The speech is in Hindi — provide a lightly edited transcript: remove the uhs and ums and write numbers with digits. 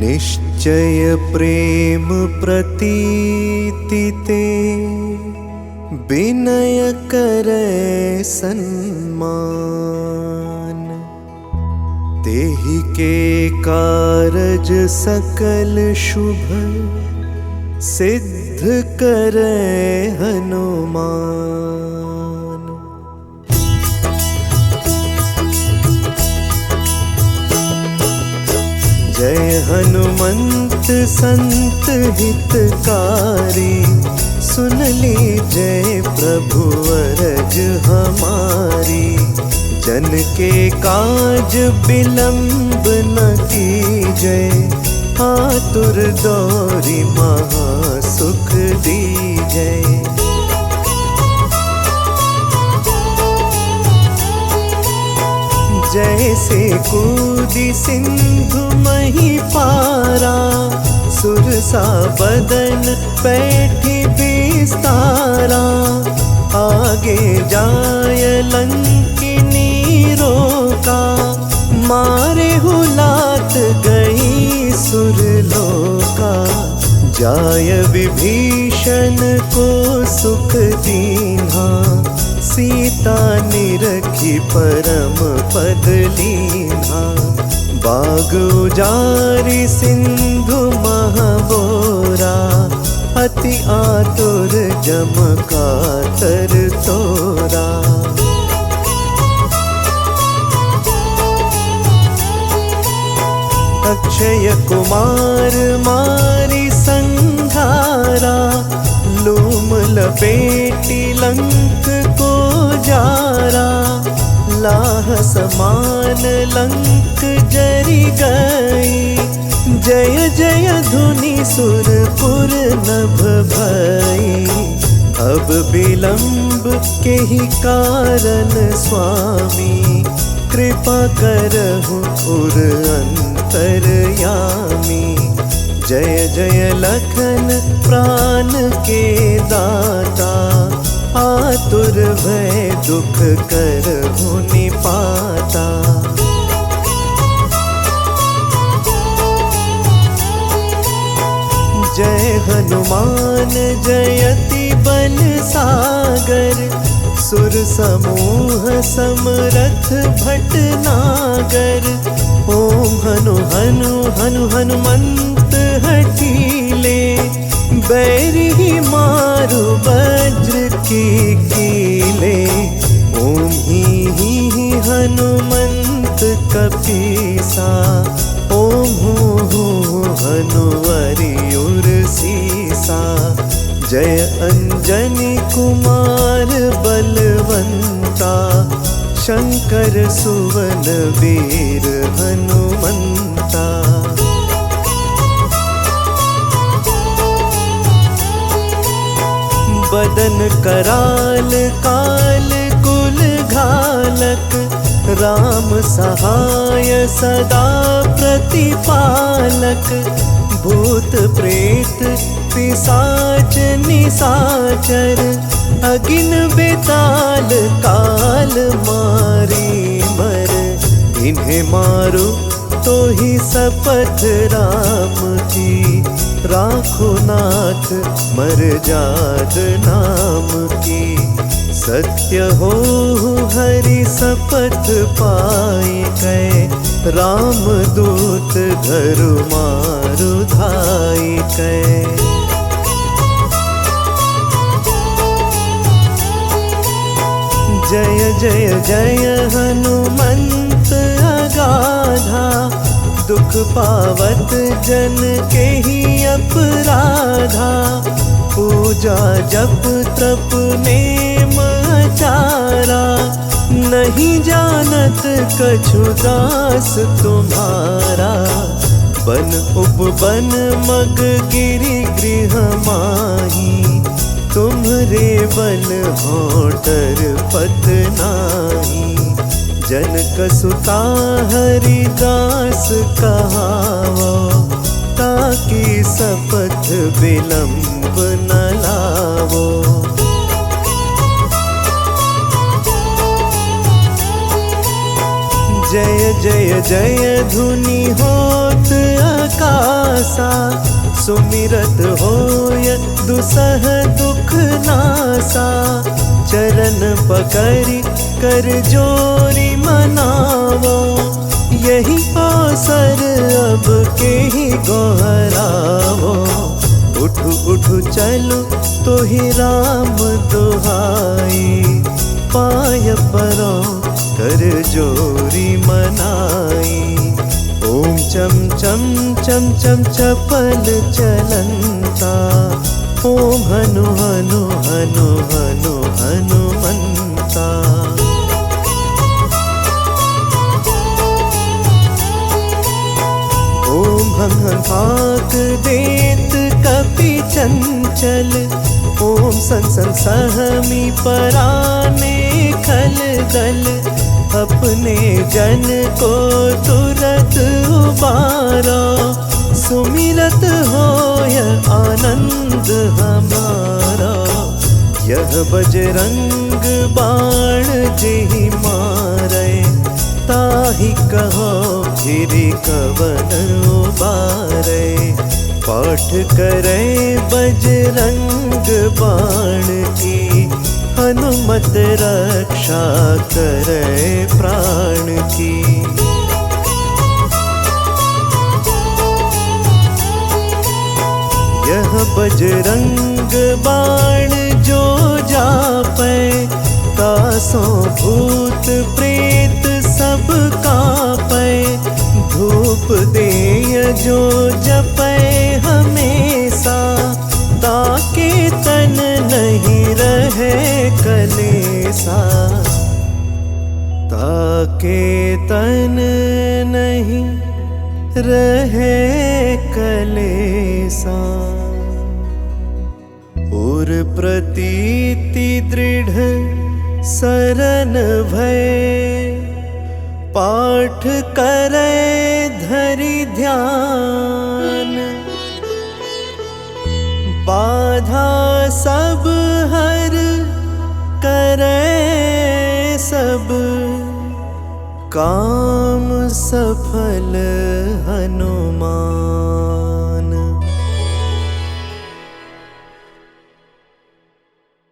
निश्चय प्रेम प्रतीतिते विनय करे सन्मान। तेहि के कारज सकल शुभ सिद्ध करे हनुमान। जय हनुमंत संत हितकारी, सुन लीजय प्रभु अरज हमारी। जन के काज विलंब न कीजय, आतुर दौरी महासुख दीजय। जैसे कूदी सिंधु मही पारा, सुरसा बदन बैठी बिस्तारा। आगे जाय लंकिनी रोका, मारे हुलात गई सुरलोका। जाय विभीषण को सुख दीन्हा, सीता निरखी परम पद लीन्हा। बाग उजारि सिंधु महबोरा, अति आतुर जम कातर तोरा। अक्षय कुमार मारी संघारा, लूम लपेटी लंक को जारा। लाह समान लंक जरी गई, जय जय धुनि सुरपुर नभ भई। अब विलंब के ही कारण स्वामी, कृपा करहु उर अंतरयामी। जय जय लखन प्राण के दाता, आतुर भय दुख करहु निपाता। जय हनुमान जयति बल सागर, सुर समूह समरथ भटनागर। ओम हनु हनु हनु हनुमंत हठीले, बैरी मारु वज्र की कीले। ओम ही हनुमंत कपीसा, ओम हूँ हनुवरि उर सीसा। जय अंजनी कुमार बलवंता, शंकर सुवन वीर हनुमंता। बदन कराल काल कुल घालक, राम सहाय सदा प्रतिपालक। भूत प्रेत पिशाच निशाचर, अगिन बेताल काल मारी मर। इन्हें मारो तो ही शपथ राम की, राखो नाथ मर्याद नाम की। सत्य हो हरि शपथ पाई कै, राम दूत धरु मारु धाई कै। जय जय जय हनुमंत अगाधा, दुख पावत जन के ही अपराधा। पूजा जप तप नेम आचारा, नहीं जानत कछु दास तुम्हारा। बन उपवन मग गिरि गृह माही, तुम्हरे बल होटर पत नाही। जनक सुता हरिदास कहावो, ताकि शपथ विलंब न लावो। जय जय जय धुनि होत आकासा, सुमिरत होय दुसह दुख नासा। चरण पकड़ि कर जोरी मनावो, यही अवसर अब के ही गोहरावो। उठु उठु चलो तो ही राम दुहाई, पाय परो कर जोरी मनाई। ओम चम चम चम चम चपल चलंता, ओम हनु हनु हनु हनु हनुमंता। ओम हं हं हाक देत कपि चंचल, ओम सन सन सहमी पराने खल दल। अपने जन को तुरत उबारो, सुमिरत होय आनंद हमारा। यह बजरंग बाण जेहि मारै, ताहि कहो फिरि कवन उबारै। पाठ करे बजरंग बाण की, हनुमत रक्षा करे प्राण की। यह बजरंग बाण जो जापै, तासो भूत प्रेत सब कापै। धूप देय जो जपै हमेशा, ताके तन नहीं रहे कलेसा। ताके तन नहीं रहे कलेसा। और प्रतीति दृढ़ सरन भय, पाठ करे धरि ध्यान। बाधा सब हर करे सब, काम सफल हनुमान।